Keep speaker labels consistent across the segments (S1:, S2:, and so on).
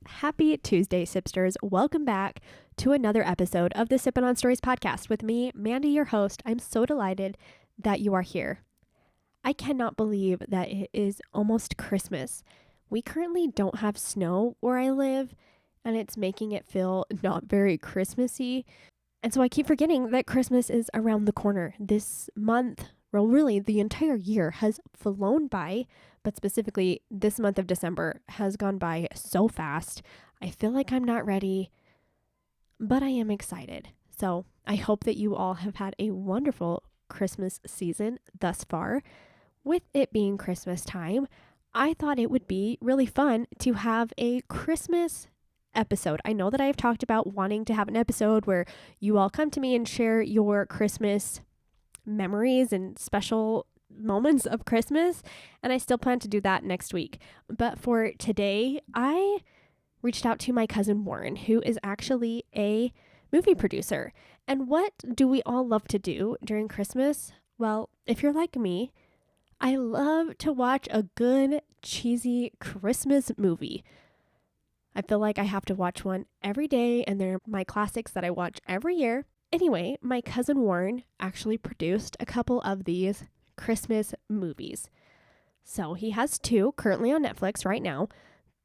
S1: Happy Tuesday, Sipsters. Welcome back to another episode of the Sippin' on Stories podcast with me, Mandy, your host. I'm so delighted that you are here. I cannot believe that it is almost Christmas. We currently don't have snow where I live, and it's making it feel not very Christmassy. And so I keep forgetting that Christmas is around the corner. This month, well, really the entire year has flown by, but specifically this month of December has gone by so fast. I feel like I'm not ready, but I am excited. So I hope that you all have had a wonderful Christmas season thus far. With it being Christmas time, I thought it would be really fun to have a Christmas episode. I know that I've talked about wanting to have an episode where you all come to me and share your Christmas memories and special moments of Christmas, and I still plan to do that next week. But for today, I reached out to my cousin Warren, who is actually a movie producer. And what do we all love to do during Christmas? Well, if you're like me, I love to watch a good, cheesy Christmas movie. I feel like I have to watch one every day, and they're my classics that I watch every year. Anyway, my cousin Warren actually produced a couple of these Christmas movies. So he has two currently on Netflix right now.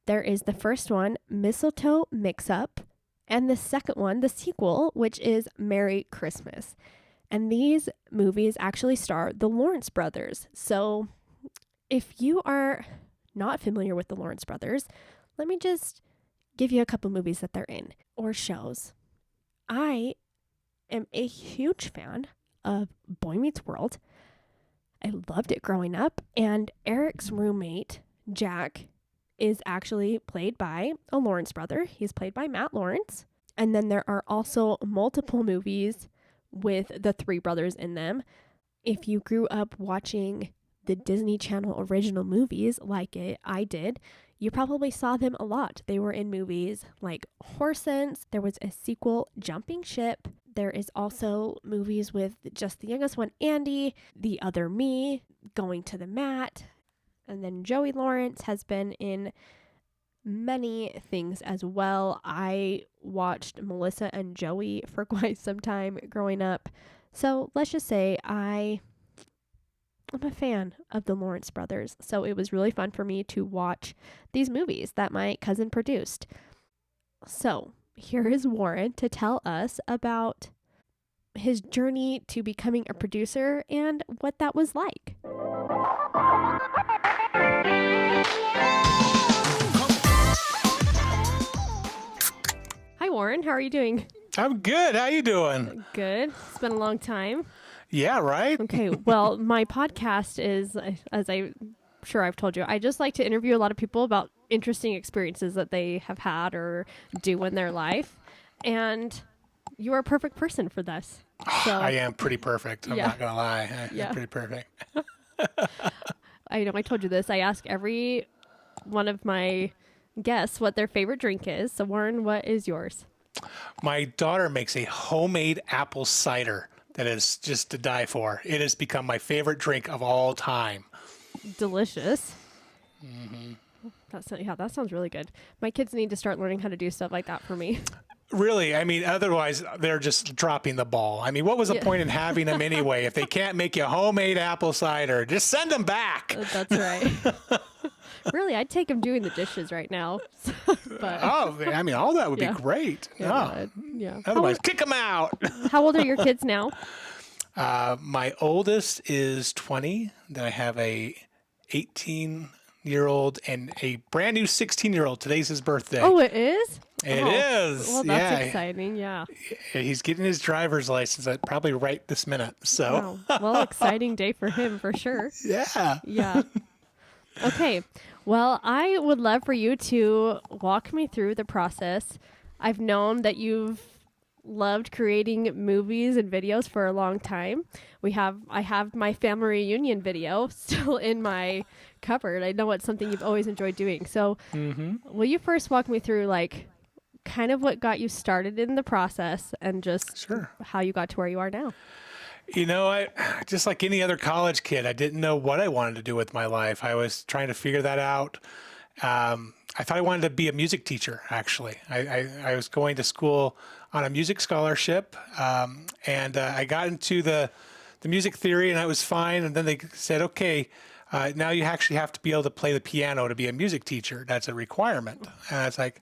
S1: There is the first one, Mistletoe, Mixup, and the second one, the sequel, which is Merry Christmas. And these movies actually star the Lawrence brothers. So if you are not familiar with the Lawrence brothers, let me just give you a couple movies that they're in or shows. I am a huge fan of Boy Meets World. I loved it growing up. And Eric's roommate, Jack, is actually played by a Lawrence brother. He's played by Matt Lawrence. And then there are also multiple movies with the three brothers in them. If you grew up watching the Disney Channel original movies like I did, you probably saw them a lot. They were in movies like Horse Sense. There was a sequel, Jumping Ship. There is also movies with just the youngest one, Andy, The Other Me, Going to the Mat. And then Joey Lawrence has been in many things as well. I watched Melissa and Joey for quite some time growing up. So let's just say I'm a fan of the Lawrence brothers. So it was really fun for me to watch these movies that my cousin produced. So here is Warren to tell us about his journey to becoming a producer and what that was like. Hi, Warren. How are you doing?
S2: I'm good. How you doing?
S1: Good. It's been a long time.
S2: Yeah, right?
S1: Okay. Well, my podcast is, as I'm sure I've told you, I just like to interview a lot of people about interesting experiences that they have had or do in their life. And you are a perfect person for this. So,
S2: I am pretty perfect. I'm not going to lie. I'm pretty perfect.
S1: I know I told you this. I ask every one of my guests what their favorite drink is. So, Warren, what is yours?
S2: My daughter makes a homemade apple cider that is just to die for. It has become my favorite drink of all time.
S1: Delicious. Mm-hmm. That sounds really good. My kids need to start learning how to do stuff like that for me.
S2: Really? I mean, otherwise they're just dropping the ball. I mean, what was the point in having them anyway? If they can't make you homemade apple cider, just send them back.
S1: That's right. Really, I'd take them doing the dishes right now. But,
S2: I mean, all that would be great.
S1: Yeah.
S2: Otherwise, kick them out.
S1: How old are your kids now?
S2: My oldest is 20. Then I have a 18-year-old and a brand new 16-year-old. Today's his birthday.
S1: Oh, it is?
S2: It is.
S1: Well, that's exciting. Yeah.
S2: He's getting his driver's license probably right this minute. So.
S1: Wow. Well, exciting day for him for sure.
S2: Yeah.
S1: Yeah. Okay. Well, I would love for you to walk me through the process. I've known that you've loved creating movies and videos for a long time. I have my family reunion video still in my cupboard. I know it's something you've always enjoyed doing. So will you first walk me through kind of what got you started in the process and just how you got to where you are now?
S2: You know, I just like any other college kid, I didn't know what I wanted to do with my life. I was trying to figure that out. I I thought I wanted to be a music teacher, actually. I was going to school on a music scholarship, and I got into the music theory, and I was fine. And then they said, okay, now you actually have to be able to play the piano to be a music teacher. That's a requirement. And I was like,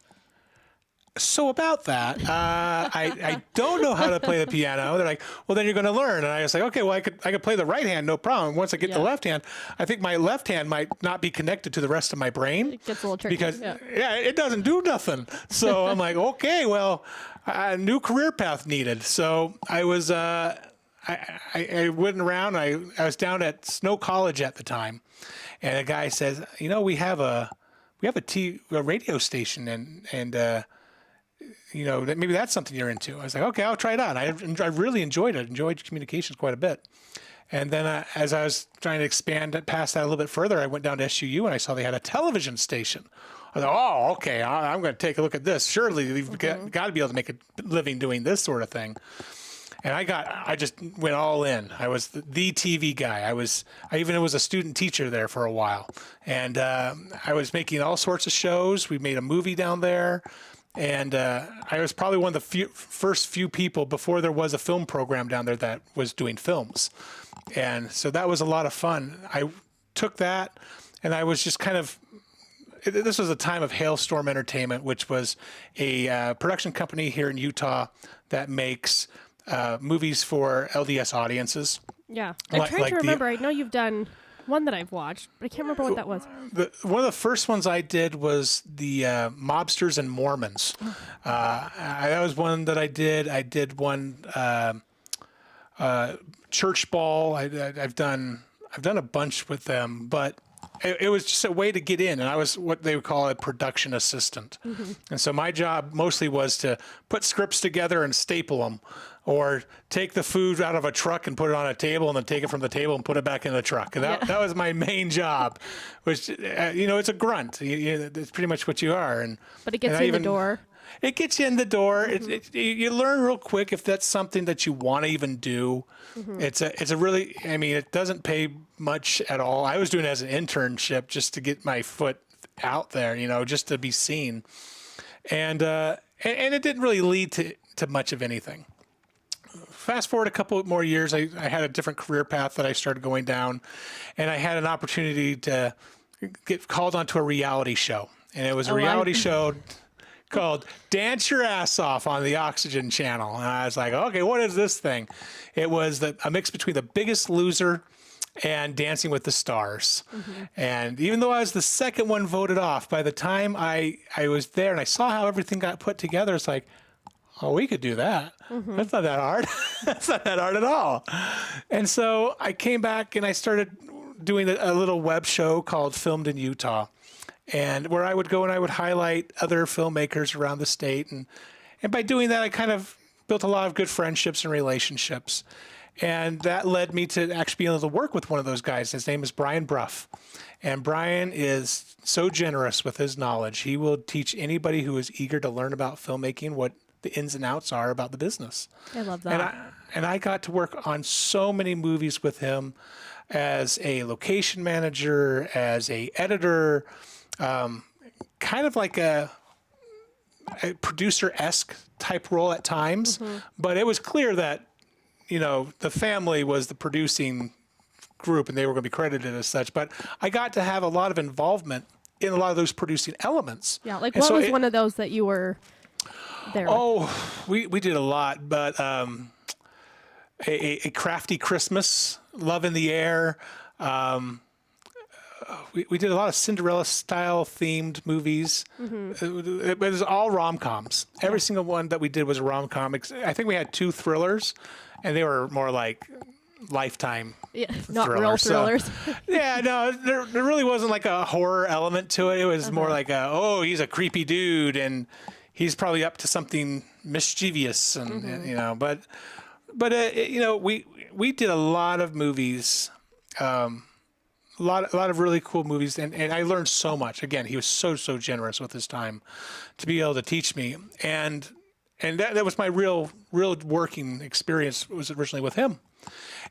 S2: so about that, I don't know how to play the piano. They're like, well, then you're going to learn. And I was like, okay, well, I could play the right hand, no problem. Once I get the left hand, I think my left hand might not be connected to the rest of my brain.
S1: It gets a little tricky.
S2: Because, it doesn't do nothing. So I'm like, okay, well, a new career path needed. So I was, I went around. I was down at Snow College at the time. And a guy says, we have a radio station and that maybe that's something you're into. I was like, okay, I'll try it out. And I really enjoyed it. Enjoyed communications quite a bit. And then as I was trying to expand past that a little bit further, I went down to SUU and I saw they had a television station. I thought, oh, okay, I'm going to take a look at this. Surely we've got to be able to make a living doing this sort of thing. And I just went all in. I was the TV guy. I even was a student teacher there for a while. And I was making all sorts of shows. We made a movie down there. And I was probably one of the first few people before there was a film program down there that was doing films. And so that was a lot of fun. I took that and I was just this was a time of Hailstorm Entertainment, which was a production company here in Utah that makes movies for LDS audiences.
S1: Yeah. I'm trying to remember. I know you've done one that I've watched, but I can't remember what that was.
S2: One of the first ones I did was the Mobsters and Mormons. That was one that I did. I did one church ball. I've done a bunch with them, but it was just a way to get in, and I was what they would call a production assistant. Mm-hmm. And so my job mostly was to put scripts together and staple them, or take the food out of a truck and put it on a table, and then take it from the table and put it back in the truck. And that was my main job, which it's a grunt. It's pretty much what you are.
S1: But it gets you in the door.
S2: It gets you in the door.
S1: Mm-hmm.
S2: You learn real quick if that's something that you want to even do. Mm-hmm. It's a really, it doesn't pay much at all. I was doing it as an internship just to get my foot out there, just to be seen. And it didn't really lead to much of anything. Fast forward a couple more years, I had a different career path that I started going down, and I had an opportunity to get called onto a reality show. And it was a reality show called Dance Your Ass Off on the Oxygen Channel. And I was like, okay, what is this thing? It was a mix between The Biggest Loser and Dancing with the Stars. Mm-hmm. And even though I was the second one voted off, by the time I was there and I saw how everything got put together, it's like, oh, we could do that. Mm-hmm. That's not that hard. That's not that hard at all. And so I came back and I started doing a little web show called Filmed in Utah, and where I would go and I would highlight other filmmakers around the state. And by doing that, I kind of built a lot of good friendships and relationships. And that led me to actually being able to work with one of those guys. His name is Brian Bruff. And Brian is so generous with his knowledge. He will teach anybody who is eager to learn about filmmaking what the ins and outs are about the business.
S1: I love that.
S2: And I got to work on so many movies with him as a location manager, as a editor, kind of like a producer-esque type role at times. Mm-hmm. But it was clear that, the family was the producing group and they were going to be credited as such. But I got to have a lot of involvement in a lot of those producing elements.
S1: Yeah, like what was one of those that you were there with?
S2: Oh, we did a lot, but a Crafty Christmas, Love in the Air. We did a lot of Cinderella-style themed movies. Mm-hmm. It was all rom-coms. Every single one that we did was a rom-com. I think we had 2 thrillers, and they were more like Lifetime.
S1: Yeah, not real thrillers.
S2: So, no, there really wasn't like a horror element to it. It was more like he's a creepy dude, and he's probably up to something mischievous, and mm-hmm. But we did a lot of movies. A lot of really cool movies, and I learned so much. Again, he was so generous with his time to be able to teach me, and that was my real working experience, was originally with him.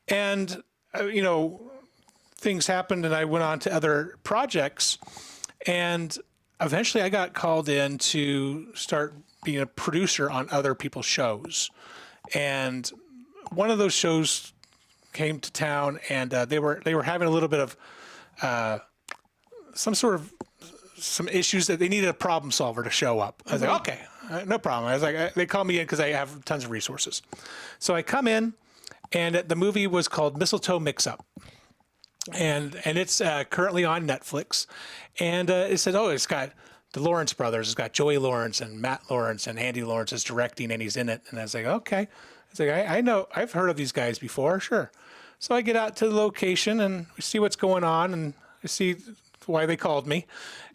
S2: And things happened, and I went on to other projects, and eventually I got called in to start being a producer on other people's shows. And one of those shows came to town, and they were having a little bit of some issues that they needed a problem solver to show up. I was like, okay, no problem. I was like, they called me in because I have tons of resources. So I come in, and the movie was called Mistletoe Mixup. And it's currently on Netflix. And it said, it's got the Lawrence brothers. It's got Joey Lawrence and Matt Lawrence, and Andy Lawrence is directing, and he's in it. And I was like, okay. It's like, I know, I've heard of these guys before, sure. So I get out to the location, and we see what's going on, and I see why they called me.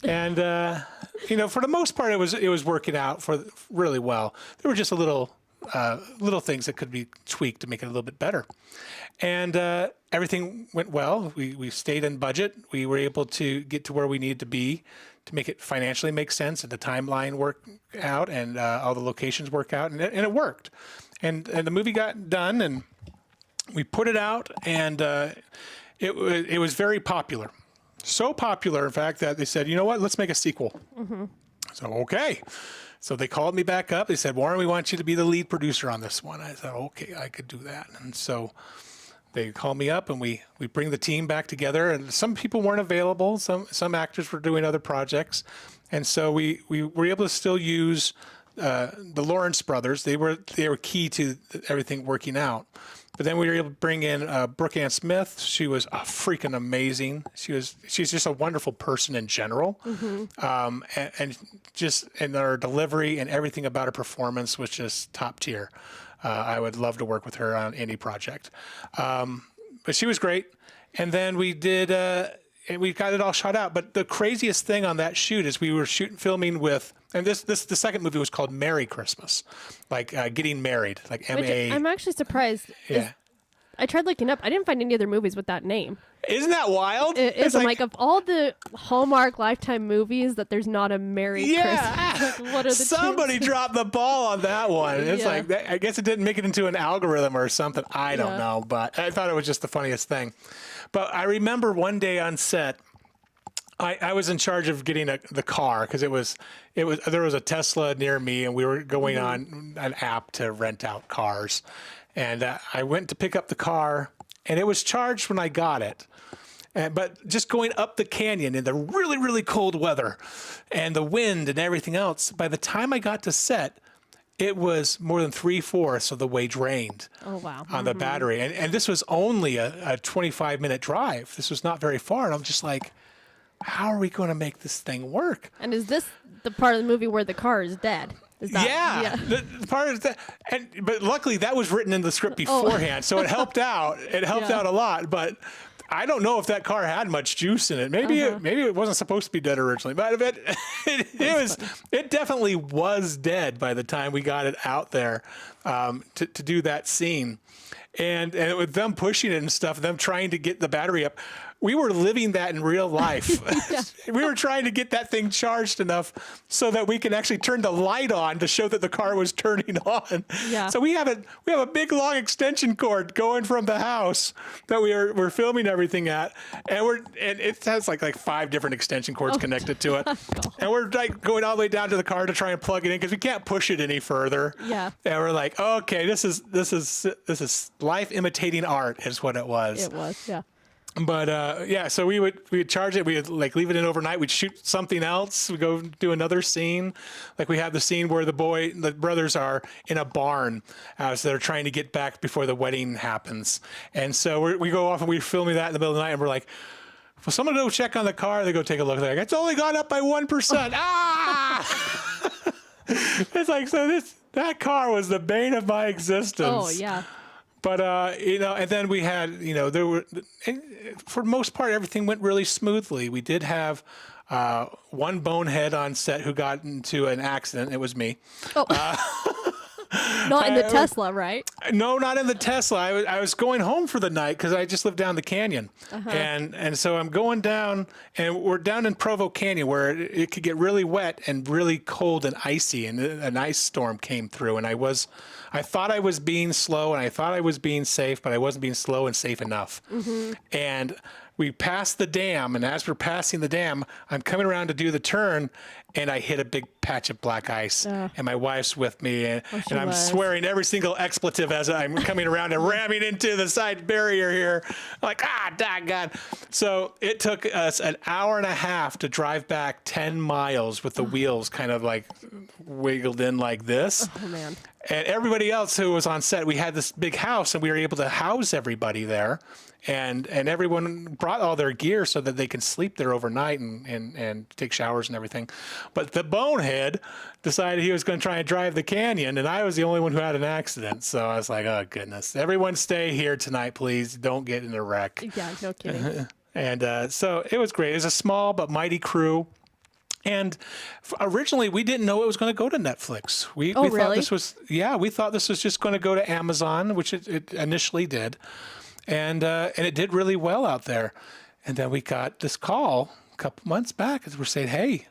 S2: And, for the most part, it was working out for really well. There were just little things that could be tweaked to make it a little bit better. And everything went well. We stayed in budget. We were able to get to where we needed to be to make it financially make sense, and the timeline work out, and all the locations work out, and it worked. And the movie got done, and we put it out, and it was very popular. So popular, in fact, that they said, you know what, let's make a sequel. So, okay. So they called me back up. They said, Warren, we want you to be the lead producer on this one. I said, okay, I could do that. And so they called me up, and we bring the team back together. And some people weren't available. Some actors were doing other projects. And so we were able to still use the Lawrence brothers. They were key to everything working out. But then we were able to bring in Brooke Ann Smith. She was freaking amazing. She's just a wonderful person in general, and just in her delivery and everything about her performance was just top tier. I would love to work with her on any project. But she was great. And then we did, and we got it all shot out. But the craziest thing on that shoot is we were filming with. And the second movie was called Merry Christmas, like getting married, like M-A.
S1: I'm actually surprised.
S2: Yeah.
S1: I tried looking up. I didn't find any other movies with that name.
S2: Isn't that wild?
S1: It is. I'm like, of all the Hallmark Lifetime movies, that there's not a Merry Christmas. Like, what are the
S2: somebody
S1: chances?
S2: dropped the ball on that one. It's like, I guess it didn't make it into an algorithm or something. I don't know, but I thought it was just the funniest thing. But I remember one day on set, I was in charge of getting the car because there was a Tesla near me, and we were going on an app to rent out cars. And I went to pick up the car, and it was charged when I got it. But just going up the canyon in the really, really cold weather and the wind and everything else, by the time I got to set, it was more than 3/4 of the way drained.
S1: Oh, wow.
S2: On the battery. And this was only a 25-minute drive. This was not very far. And I'm just like, how are we going to make this thing work?
S1: And is this the part of the movie where the car is dead? Is that,
S2: the part is that, but luckily that was written in the script beforehand, so it helped out. It helped out a lot. But I don't know if that car had much juice in it. Maybe it wasn't supposed to be dead originally, but it definitely was dead by the time we got it out there to do that scene. And with them pushing it and stuff, them trying to get the battery up, we were living that in real life. We were trying to get that thing charged enough so that we can actually turn the light on to show that the car was turning on. Yeah. So we have a big long extension cord going from the house that we're filming everything at, and it has like 5 different extension cords connected to it, and we're like going all the way down to the car to try and plug it in because we can't push it any further. Yeah. And we're like, okay, this is life imitating art is what it was.
S1: It was, yeah.
S2: But so we would charge it. We would like leave it in overnight. We'd shoot something else. We go do another scene. Like we have the scene where the brothers are in a barn, so they're trying to get back before the wedding happens. And so we go off and we're filming that in the middle of the night, and we're like, well, someone go check on the car. They go take a look. They're like, it's only gone up by 1%. Ah! It's like, so that car was the bane of my existence.
S1: Oh yeah.
S2: But, and then we had, for the most part, everything went really smoothly. We did have one bonehead on set who got into an accident. It was me. Oh.
S1: Not in the Tesla, right?
S2: No, not in the Tesla. I was going home for the night because I just lived down the canyon. And so I'm going down, and we're down in Provo Canyon where it could get really wet and really cold and icy, and an ice storm came through. And I thought I was being slow, and I thought I was being safe, but I wasn't being slow and safe enough. And we passed the dam, and as we're passing the dam, I'm coming around to do the turn, and I hit a big patch of black ice. And my wife's with me, and I'm swearing every single expletive as I'm coming around and ramming into the side barrier here. I'm like, daggone. So it took us an hour and a half to drive back 10 miles with the wheels kind of like wiggled in like this.
S1: Oh, man.
S2: And everybody else who was on set, we had this big house, and we were able to house everybody there. And everyone brought all their gear so that they can sleep there overnight and take showers and everything. But the bonehead decided he was going to try and drive the canyon, and I was the only one who had an accident. So I was like, oh, goodness. Everyone stay here tonight, please. Don't get in a wreck.
S1: Yeah, no kidding.
S2: And so it was great. It was a small but mighty crew. And originally, we didn't know it was going to go to Netflix. We
S1: really?
S2: thought this was, we thought this was just going to go to Amazon, which it initially did. And it did really well out there. And then we got this call a couple months back as we're saying, hey,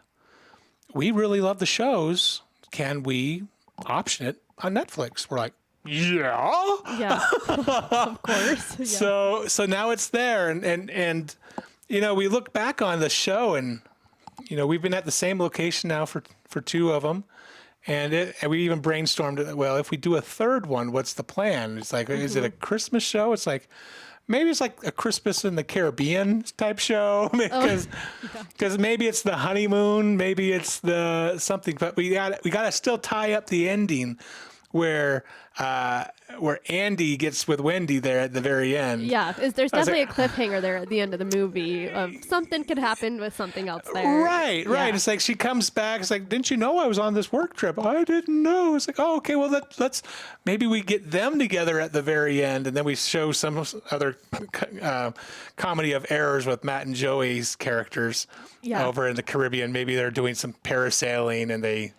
S2: we really love the shows. Can we option it on Netflix? We're like, yeah.
S1: Yeah, of course. Yeah.
S2: So now it's there. And we look back on the show, and, we've been at the same location now for two of them. And we even brainstormed, well, if we do a third one, what's the plan? It's like, is it a Christmas show? It's like, maybe it's like a Christmas in the Caribbean type show, because maybe it's the honeymoon, maybe it's the something, but we got to still tie up the ending where Andy gets with Wendy there at the very end.
S1: Yeah, there's definitely a cliffhanger there at the end of the movie of something could happen with something else there.
S2: Right.
S1: Yeah.
S2: It's like she comes back. It's like, didn't you know I was on this work trip? I didn't know. It's like, oh, okay, well, let's maybe we get them together at the very end, and then we show some other comedy of errors with Matt and Joey's characters over in the Caribbean. Maybe they're doing some parasailing, and they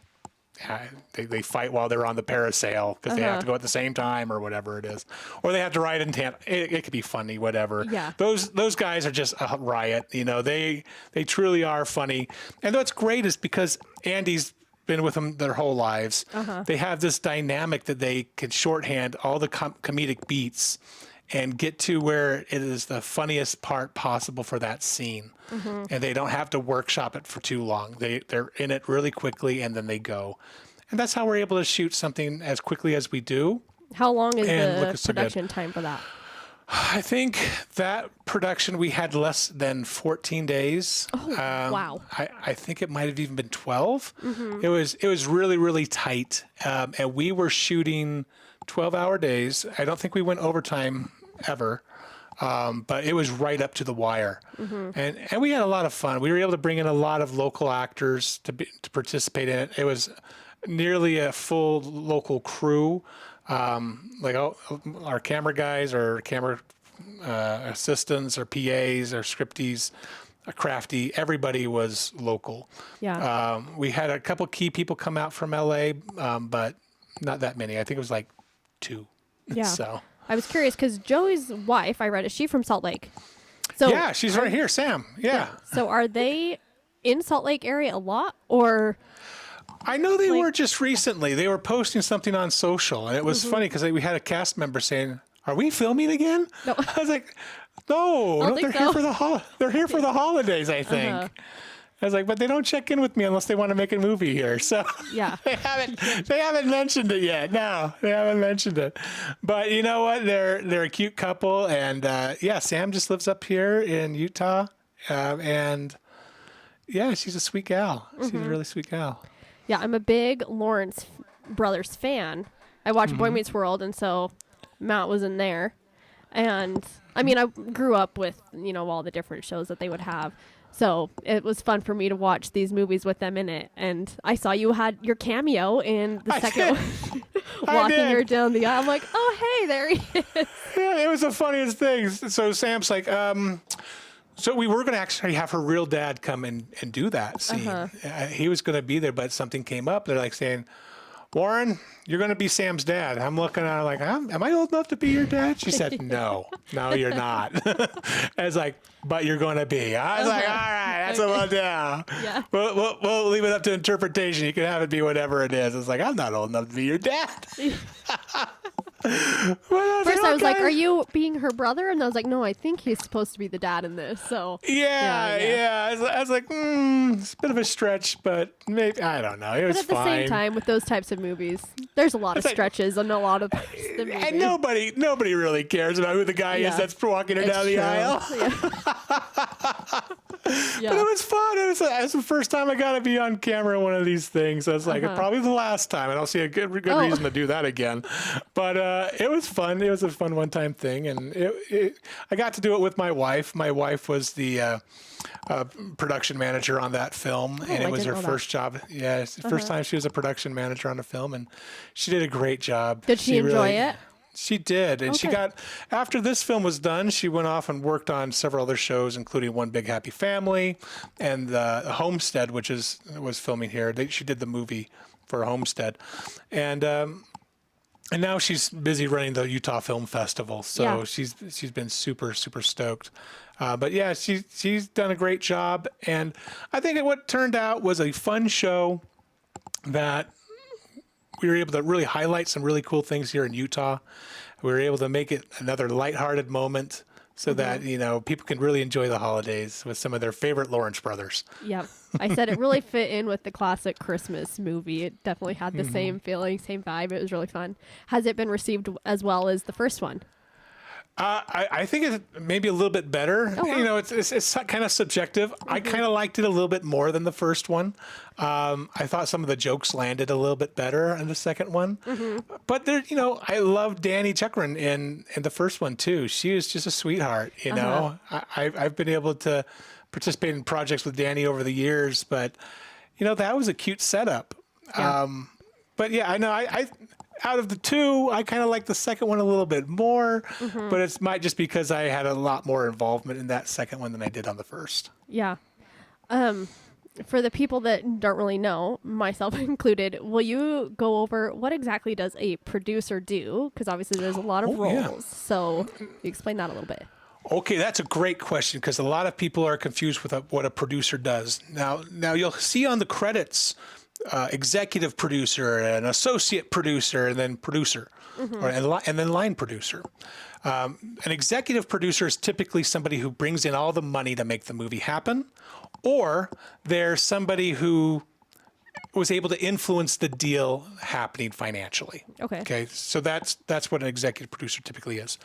S2: fight while they're on the parasail because they have to go at the same time or whatever it is, or they have to ride in tandem. It could be funny, whatever.
S1: Yeah.
S2: Those guys are just a riot. They truly are funny. And what's great is because Andy's been with them their whole lives. They have this dynamic that they can shorthand all the comedic beats and get to where it is the funniest part possible for that scene. And they don't have to workshop it for too long. They're in it really quickly, and then they go. And that's how we're able to shoot something as quickly as we do.
S1: How long is the production time for that?
S2: I think that production, we had less than 14 days.
S1: Oh, wow.
S2: I think it might have even been 12. It was really, really tight. And we were shooting 12-hour days. I don't think we went overtime ever. But it was right up to the wire. And we had a lot of fun. We were able to bring in a lot of local actors to participate in it. It was nearly a full local crew. Like our camera guys, our camera assistants, our PAs, our scripties, crafty, everybody was local.
S1: Yeah.
S2: We had a couple key people come out from LA, but not that many. I think it was like 2.
S1: Yeah.
S2: So
S1: I was curious because Joey's wife, I read, is she from Salt Lake? So
S2: yeah, she's right here, Sam. Yeah.
S1: So are they in Salt Lake area a lot, or?
S2: I know they were just recently. They were posting something on social, and it was funny because we had a cast member saying, "Are we filming again?"
S1: No.
S2: I was like, "No, they're here for the holidays, I think." I was like, but they don't check in with me unless they want to make a movie here. So
S1: yeah,
S2: they haven't mentioned it yet. No, they haven't mentioned it. But you know what? They're a cute couple, and Sam just lives up here in Utah, and she's a sweet gal. She's a really sweet gal.
S1: Yeah, I'm a big Lawrence Brothers fan. I watched Boy Meets World, and so Matt was in there. And I mean, I grew up with all the different shows that they would have. So it was fun for me to watch these movies with them in it. And I saw you had your cameo in the second one, walking her down the aisle. I'm like, oh, hey, there he is.
S2: Yeah, it was the funniest thing. So Sam's like, so we were going to actually have her real dad come and do that scene. He was going to be there, but something came up. They're like saying, Warren, you're going to be Sam's dad. I'm looking at her like, am I old enough to be your dad? She said, no, you're not. I was like, but you're going to be. I was like, all right, that's a little down.
S1: Yeah.
S2: We'll leave it up to interpretation. You can have it be whatever it is. It's like, I'm not old enough to be your dad.
S1: First, I was like, "Are you being her brother?" And I was like, "No, I think he's supposed to be the dad in this." So
S2: yeah. I was like, it's a bit of a stretch, but maybe I don't know. It was
S1: but at the same time, with those types of movies, there's a lot of stretches and a lot of the movie.
S2: And nobody really cares about who the guy is that's walking her down the aisle.
S1: Yeah.
S2: But it was fun. It was the first time I got to be on camera in one of these things. I was like, probably the last time. I don't see a good reason to do that again. But it was fun. It was a fun one-time thing, and I got to do it with my wife. My wife was the production manager on that film, and it was her first job. Yeah, it's the first time she was a production manager on a film, and she did a great job.
S1: Did she enjoy it?
S2: She did. And she got, after this film was done, she went off and worked on several other shows, including One Big Happy Family and Homestead, which was filming here. She did the movie for Homestead. And now she's busy running the Utah Film Festival. So she's been super, super stoked. But yeah, she's done a great job. And I think what turned out was a fun show that we were able to really highlight some really cool things here in Utah. We were able to make it another lighthearted moment so that, people can really enjoy the holidays with some of their favorite Lawrence brothers.
S1: Yep. I said it really fit in with the classic Christmas movie. It definitely had the same feeling, same vibe. It was really fun. Has it been received as well as the first one?
S2: I think it's maybe a little bit better.
S1: Oh, wow.
S2: It's kind of subjective. I kind of liked it a little bit more than the first one. I thought some of the jokes landed a little bit better in the second one. But there, I love Danny Chuckran in the first one too. She was just a sweetheart. I've been able to participate in projects with Danny over the years, but that was a cute setup.
S1: Yeah.
S2: But yeah, I know I out of the two, I kind of like the second one a little bit more, but it might just because I had a lot more involvement in that second one than I did on the first.
S1: Yeah. For the people that don't really know, myself included, will you go over what exactly does a producer do? Because obviously there's a lot of roles.
S2: Yeah.
S1: So you explain that a little bit.
S2: Okay, that's a great question because a lot of people are confused with what a producer does. Now you'll see on the credits, executive producer, an associate producer, and then producer, and then line producer. An executive producer is typically somebody who brings in all the money to make the movie happen, or they're somebody who was able to influence the deal happening financially. Okay. So that's what an executive producer typically is.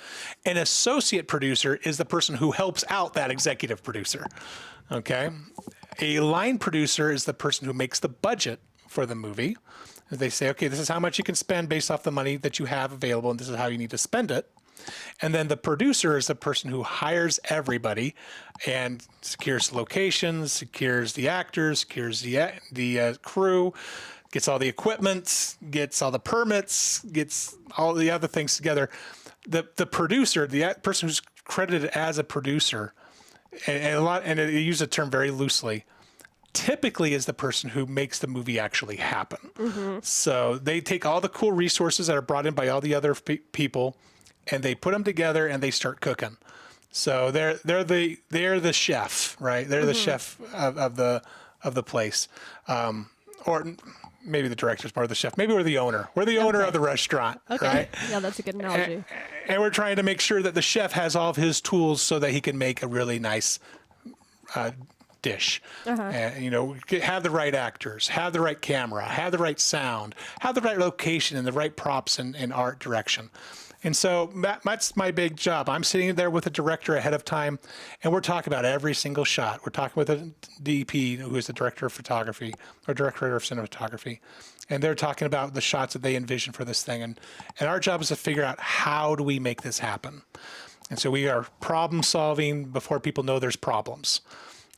S2: An associate producer is the person who helps out that executive producer. Okay. A line producer is the person who makes the budget for the movie. They say, okay, this is how much you can spend based off the money that you have available, and this is how you need to spend it. And then the producer is the person who hires everybody and secures locations, secures the actors, secures the crew, gets all the equipment, gets all the permits, gets all the other things together. The producer, the person who's credited as a producer, and they use the term very loosely, typically is the person who makes the movie actually happen. So they take all the cool resources that are brought in by all the other people, and they put them together and they start cooking. So they're the chef, right? They're the chef of the place, or maybe the director's part of the chef. Maybe we're the owner. We're the owner of the restaurant, right?
S1: Yeah, that's a good analogy.
S2: And we're trying to make sure that the chef has all of his tools so that he can make a really nice dish. And, have the right actors, have the right camera, have the right sound, have the right location and the right props and art direction. And so that's my big job. I'm sitting there with a director ahead of time, and we're talking about every single shot. We're talking with a DP, who is the director of photography or director of cinematography, and they're talking about the shots that they envision for this thing. And our job is to figure out, how do we make this happen? And so we are problem solving before people know there's problems.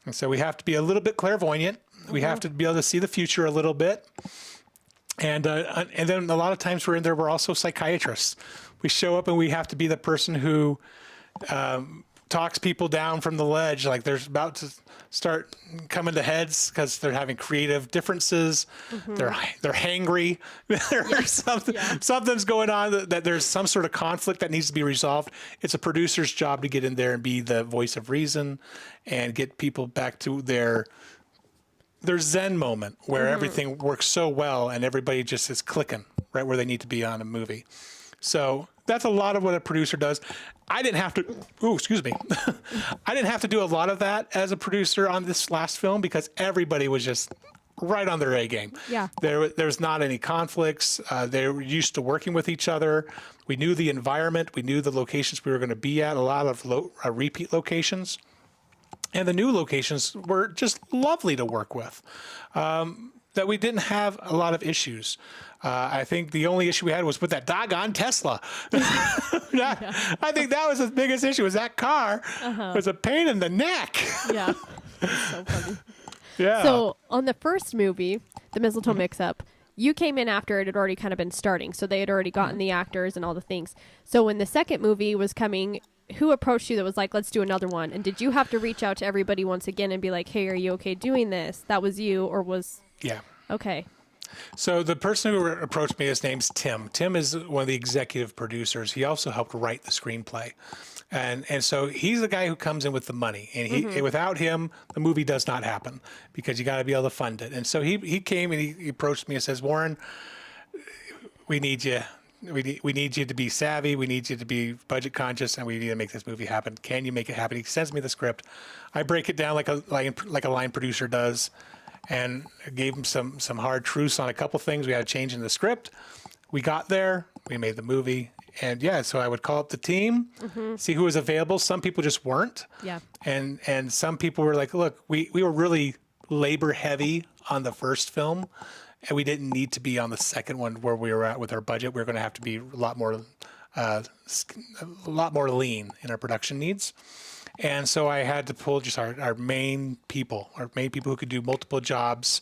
S2: And so we have to be a little bit clairvoyant. We have to be able to see the future a little bit. And then a lot of times we're also psychiatrists. We show up and we have to be the person who talks people down from the ledge, like there's about to start coming to heads because they're having creative differences. They're hangry. Something's going on, that there's some sort of conflict that needs to be resolved. It's a producer's job to get in there and be the voice of reason and get people back to their Zen moment where everything works so well and everybody just is clicking right where they need to be on a movie. So that's a lot of what a producer does. I didn't have to, excuse me. I didn't have to do a lot of that as a producer on this last film because everybody was just right on their A game.
S1: Yeah.
S2: There's not any conflicts. They were used to working with each other. We knew the environment. We knew the locations we were going to be at, a lot of repeat locations. And the new locations were just lovely to work with. That we didn't have a lot of issues. I think the only issue we had was with that doggone Tesla. I think that was the biggest issue, was that car was a pain in the neck.
S1: Yeah. That's so funny.
S2: Yeah.
S1: So on the first movie, the Mistletoe Mix-Up, you came in after it had already kind of been starting. So they had already gotten the actors and all the things. So when the second movie was coming, who approached you that was like, let's do another one? And did you have to reach out to everybody once again and be like, hey, are you okay doing this? That was you, or was...
S2: Yeah.
S1: Okay.
S2: So the person who approached me, his name's Tim. Tim is one of the executive producers. He also helped write the screenplay. And so he's the guy who comes in with the money. And without him, the movie does not happen because you got to be able to fund it. And so he came and he approached me and says, Warren, we need you. We need you to be savvy. We need you to be budget conscious, and we need to make this movie happen. Can you make it happen? He sends me the script. I break it down like a line producer does, and gave him some hard truths on a couple things we had to change in the script. We got there. We made the movie. And yeah, so I would call up the team, see who was available. Some people just weren't.
S1: Yeah.
S2: And some people were like, look, we were really labor heavy on the first film, and we didn't need to be on the second one where we were at with our budget. We were going to have to be a lot more lean in our production needs. And so I had to pull just our main people who could do multiple jobs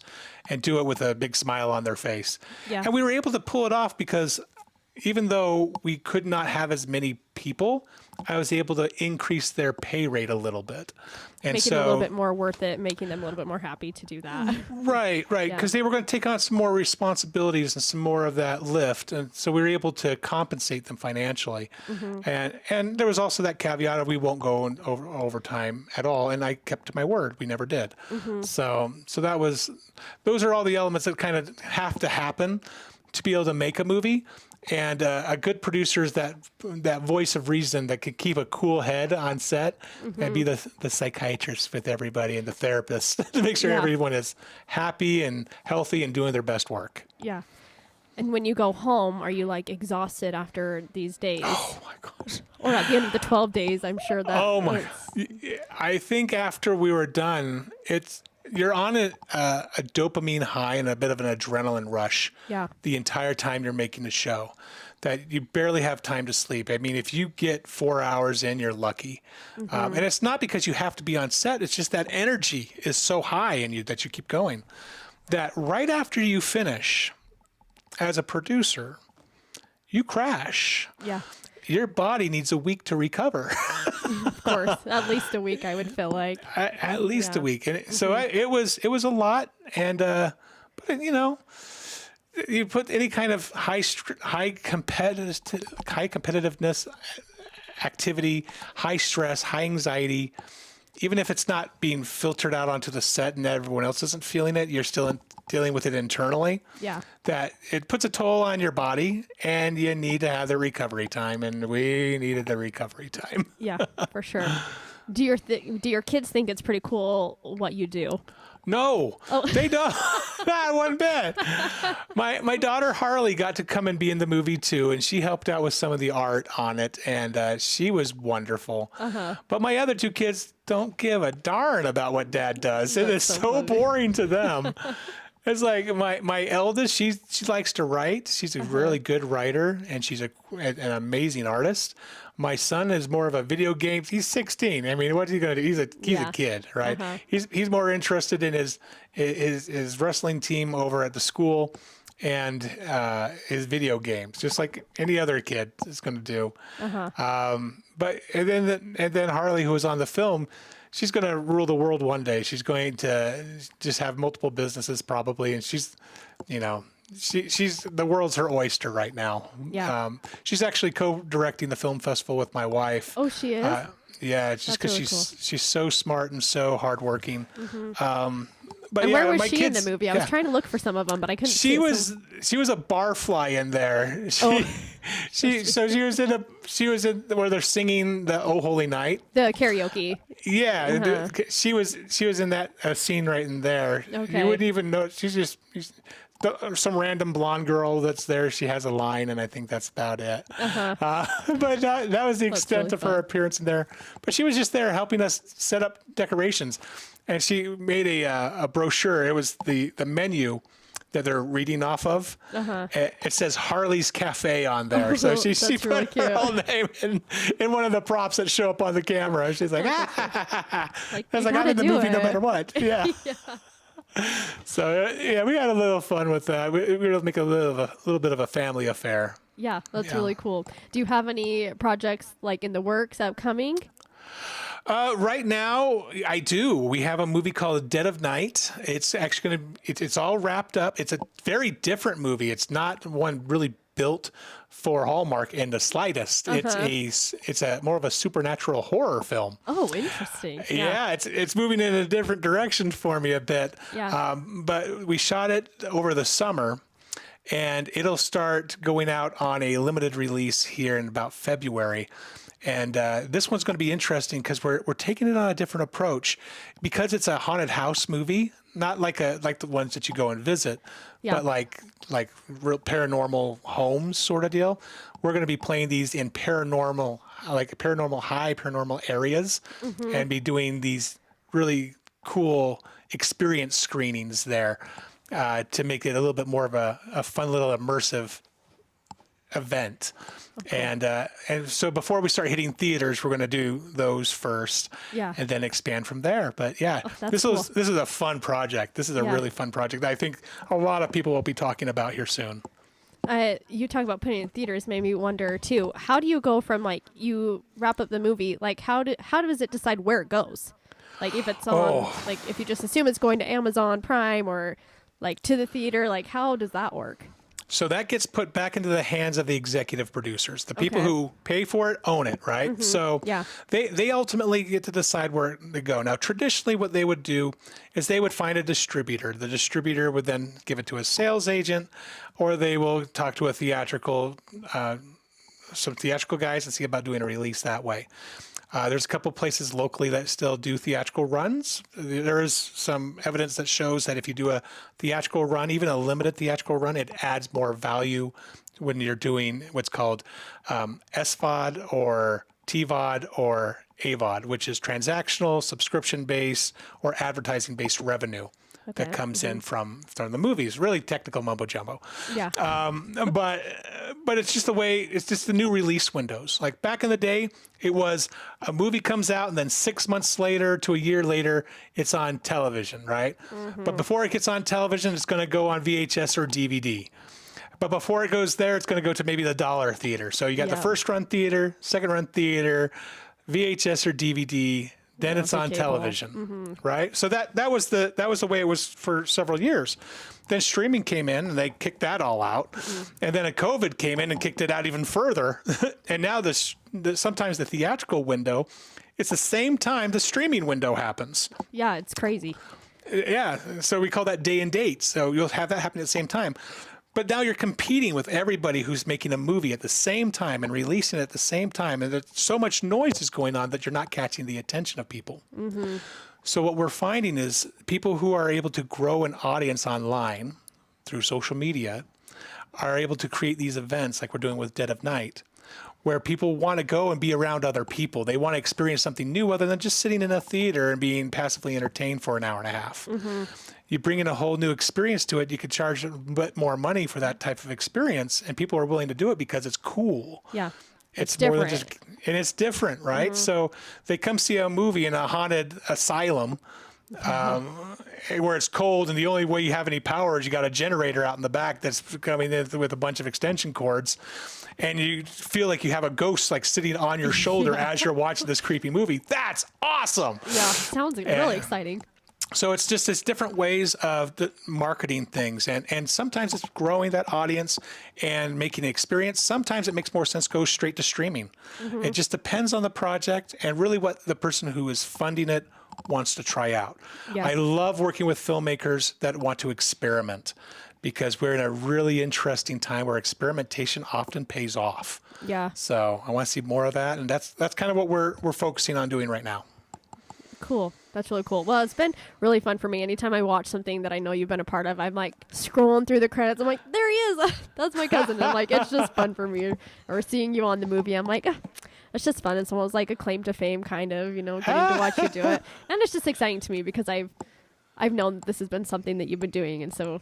S2: and do it with a big smile on their face.
S1: Yeah.
S2: And we were able to pull it off because even though we could not have as many people, I was able to increase their pay rate a little bit. And
S1: making it a little bit more worth it, making them a little bit more happy to do that.
S2: Right. Because they were going to take on some more responsibilities and some more of that lift. And so we were able to compensate them financially. And there was also that caveat of we won't go over overtime at all. And I kept to my word. We never did. So those are all the elements that kind of have to happen to be able to make a movie. And a good producer is that voice of reason that can keep a cool head on set and be the psychiatrist with everybody and the therapist to make sure everyone is happy and healthy and doing their best work.
S1: Yeah. And when you go home, are you like exhausted after these days?
S2: Oh my gosh.
S1: Or at the end of the 12 days, I'm sure that.
S2: Oh my. I think after we were done, you're on a dopamine high and a bit of an adrenaline rush the entire time you're making the show, that you barely have time to sleep. I mean, if you get 4 hours in, you're lucky. And it's not because you have to be on set. It's just that energy is so high in you that you keep going. That right after you finish, as a producer, you crash.
S1: Yeah.
S2: Your body needs a week to recover.
S1: Of course, at least a week, I would feel like.
S2: At least a week, and so it was a lot. And but you put any kind of high competitiveness activity, high stress, high anxiety, even if it's not being filtered out onto the set and everyone else isn't feeling it, you're still dealing with it internally.
S1: Yeah. That
S2: it puts a toll on your body, and you need to have the recovery time, and we needed the recovery time.
S1: Yeah, for sure. Do your kids think it's pretty cool what you do?
S2: No, they don't. Not one bit. My daughter Harley got to come and be in the movie too, and she helped out with some of the art on it, and she was wonderful. But my other two kids don't give a darn about what Dad does. It is so boring to them. It's like my eldest, she likes to write. She's a really good writer, and she's an amazing artist. My son is more of a video game. He's 16. I mean, what's he going to do? He's a kid, right? He's more interested in his wrestling team over at the school and his video games, just like any other kid is going to do. But then Harley, who was on the film, she's going to rule the world one day. She's going to just have multiple businesses probably, and she's the world's her oyster right now.
S1: Yeah.
S2: She's actually co-directing the film festival with my wife.
S1: Oh, she is?
S2: Yeah, it's just because
S1: really cool.
S2: She's so smart and so hardworking. But
S1: and
S2: yeah,
S1: where was
S2: my
S1: she
S2: kids,
S1: in the movie? I was trying to look for some of them, but I couldn't.
S2: She was a barfly in there. she was in where they're singing the "Oh Holy Night."
S1: The karaoke.
S2: Yeah, she was in that scene right in there.
S1: Okay.
S2: You wouldn't even know. She's some random blonde girl that's there. She has a line, and I think that's about it. But that was the extent
S1: really
S2: of her appearance in there. But she was just there helping us set up decorations, and she made a brochure. It was the menu that they're reading off of. It says Harley's Cafe on there. So she
S1: really
S2: put her whole name in one of the props that show up on the camera. She's like,
S1: Like,
S2: I was like, I'm in the movie no matter what. Yeah. So yeah, we had a little fun with that. We were able to make a little bit of a family affair.
S1: Yeah, that's really cool. Do you have any projects like in the works upcoming?
S2: Right now, I do. We have a movie called Dead of Night. It's actually it's all wrapped up. It's a very different movie. It's not one really built for Hallmark in the slightest. It's a more of a supernatural horror film.
S1: Oh, interesting.
S2: Yeah, it's moving in a different direction for me a bit.
S1: Yeah.
S2: But we shot it over the summer, and it'll start going out on a limited release here in about February. And this one's going to be interesting because we're taking it on a different approach because it's a haunted house movie, not like the ones that you go and visit, but like real paranormal homes sort of deal. We're going to be playing these in paranormal high paranormal areas, and be doing these really cool experience screenings there to make it a little bit more of a fun little immersive event. And so before we start hitting theaters, we're going to do those first, and then expand from there. But this is a fun project. This is a really fun project that I think a lot of people will be talking about here soon.
S1: You talk about putting it in theaters made me wonder too. How do you go from like you wrap up the movie? Like how does it decide where it goes? Like if it's on like if you just assume it's going to Amazon Prime or like to the theater, like how does that work?
S2: So that gets put back into the hands of the executive producers. The people who pay for it own it, right? So they ultimately get to decide where to go. Now, traditionally, what they would do is they would find a distributor. The distributor would then give it to a sales agent, or they will talk to some theatrical guys and see about doing a release that way. There's a couple places locally that still do theatrical runs. There is some evidence that shows that if you do a theatrical run, even a limited theatrical run, it adds more value when you're doing what's called SVOD or TVOD or AVOD, which is transactional, subscription-based, or advertising-based revenue that comes in from the movies. Really technical mumbo jumbo.
S1: Yeah.
S2: But it's just the new release windows. Like back in the day, it was a movie comes out and then 6 months later to a year later, it's on television, right? But before it gets on television, it's going to go on VHS or DVD. But before it goes there, it's going to go to maybe the dollar theater. So you got the first run theater, second run theater, VHS or DVD. Then it's on television, right? So that was the way it was for several years. Then streaming came in and they kicked that all out, and then a COVID came in and kicked it out even further. And now sometimes the theatrical window, it's the same time the streaming window happens.
S1: Yeah, it's crazy.
S2: Yeah, so we call that day and date. So you'll have that happen at the same time. But now you're competing with everybody who's making a movie at the same time and releasing it at the same time. And there's so much noise is going on that you're not catching the attention of people. So what we're finding is people who are able to grow an audience online through social media are able to create these events like we're doing with Dead of Night, where people want to go and be around other people. They want to experience something new other than just sitting in a theater and being passively entertained for an hour and a half. You bring in a whole new experience to it, you could charge a bit more money for that type of experience, and people are willing to do it because it's cool.
S1: Yeah.
S2: It's more than just, and it's different, right? So they come see a movie in a haunted asylum where it's cold, and the only way you have any power is you got a generator out in the back that's coming in with a bunch of extension cords, and you feel like you have a ghost like sitting on your shoulder as you're watching this creepy movie. That's awesome.
S1: Yeah, sounds really exciting.
S2: So it's just this different ways of marketing things. And sometimes it's growing that audience and making an experience. Sometimes it makes more sense to go straight to streaming. It just depends on the project and really what the person who is funding it wants to try out. I love working with filmmakers that want to experiment. because we're in a really interesting time where experimentation often pays off.
S1: Yeah.
S2: So I want to see more of that. And that's kind of what we're focusing on doing right now.
S1: Cool. That's really cool. Well, it's been really fun for me. Anytime I watch something that I know you've been a part of, I'm like scrolling through the credits. I'm like, there he is. That's my cousin. And like, it's just fun for me. Or seeing you on the movie, I'm like, it's just fun. It's almost like a claim to fame, kind of, getting to watch you do it. And it's just exciting to me because I've known that this has been something that you've been doing. And so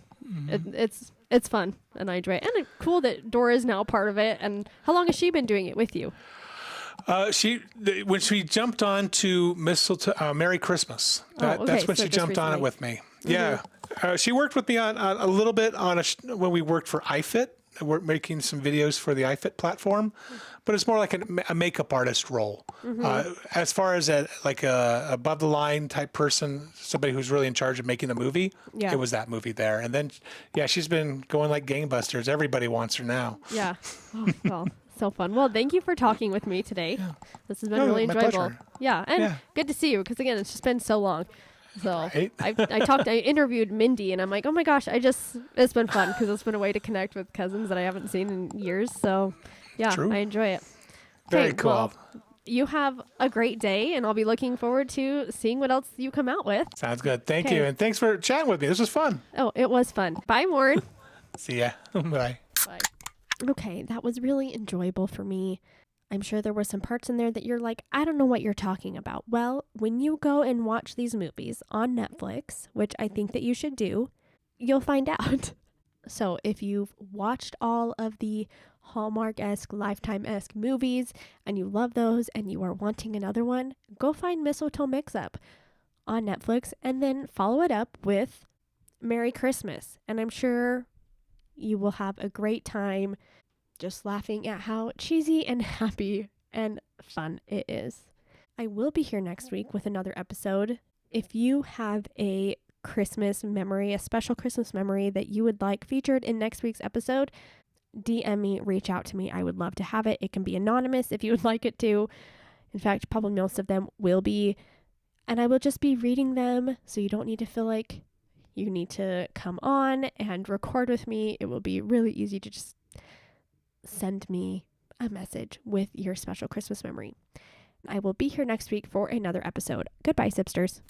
S1: it's fun and I enjoy it. And it's cool that Dora is now part of it. And how long has she been doing it with you?
S2: When she jumped on to Mistletoe, Merry Christmas, that's when she jumped on it with me. Yeah. She worked with me on a little bit when we worked for iFit. We're making some videos for the iFit platform, but it's more like a makeup artist role. As far as a above the line type person, somebody who's really in charge of making the movie, it was that movie there. And then, she's been going like gangbusters. Everybody wants her now. Yeah.
S1: Oh, well, so fun. Well, thank you for talking with me today. Yeah. This has been really enjoyable.
S2: Pleasure.
S1: Yeah. And good to see you because, again, it's just been so long. So I interviewed Mindy and I'm like, oh my gosh, it's been fun because it's been a way to connect with cousins that I haven't seen in years. So yeah, True. I enjoy it.
S2: Very cool.
S1: Well, you have a great day and I'll be looking forward to seeing what else you come out with.
S2: Sounds good. Thank you. And thanks for chatting with me. This was fun.
S1: Oh, it was fun. Bye, Warren.
S2: See ya. Bye.
S1: Bye. Okay. That was really enjoyable for me. I'm sure there were some parts in there that you're like, I don't know what you're talking about. Well, when you go and watch these movies on Netflix, which I think that you should do, you'll find out. So if you've watched all of the Hallmark-esque, Lifetime-esque movies and you love those and you are wanting another one, go find Mistletoe Mixup on Netflix and then follow it up with Merry Christmas. And I'm sure you will have a great time just laughing at how cheesy and happy and fun it is. I will be here next week with another episode. If you have a Christmas memory, a special Christmas memory that you would like featured in next week's episode, DM me, reach out to me. I would love to have it. It can be anonymous if you would like it to. In fact, probably most of them will be. And I will just be reading them, so you don't need to feel like you need to come on and record with me. It will be really easy to just send me a message with your special Christmas memory. I will be here next week for another episode. Goodbye, Sipsters.